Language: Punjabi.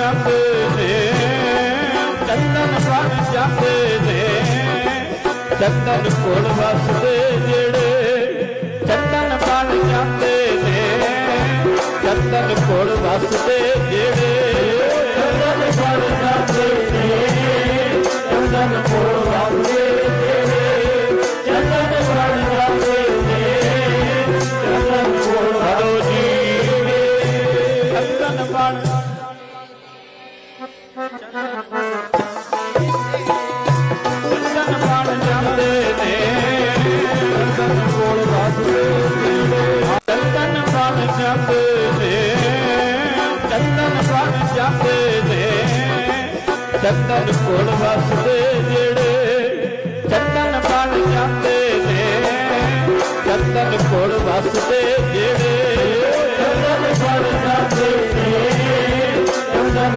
ਜਾਂਦੇ ਨੇ, ਚੰਦਨ ਬਣ ਜਾਂਦੇ ਨੇ, ਚੰਦਨ ਕੋਲ ਵਸਦੇ ਜਿਹੜੇ, ਚੰਦਨ ਬਣ ਜਾਂਦੇ ਨੇ, ਚੰਦਨ ਕੋਲ ਵਸਦੇ ਜਿਹੜੇ, ਚੰਦਨ ਬਣ ਜਾਂਦੇ ਨੇ, ਚੰਦਨ ਕੋਲ ਵਸਦੇ ਜਿਹੜੇ, ਚੰਦਨ ਬਣ ਜਾਂਦੇ ਨੇ, ਚੰਦਨ ਕੋਲ ਹਰੋ ਜੀ, ਚੰਦਨ ਬਣ ਜਾਂਦੇ ਨੇ, ਚੰਦਨ ਕੋਲ ਵਸਦੇ ਜਿਹੜੇ, ਚੰਦਨ ਬਣ ਜਾਂਦੇ ਨੇ, ਚੰਦਨ ਬਣ ਜਾਂਦੇ ਨੇ, ਚੰਦਨ ਕੋਲ ਵਸਦੇ ਜਿਹੜੇ, ਚੰਦਨ ਬਣ ਜਾਂਦੇ ਨੇ, ਚੰਦਨ ਕੋਲ ਵਸਦੇ ਜਿਹੜੇ।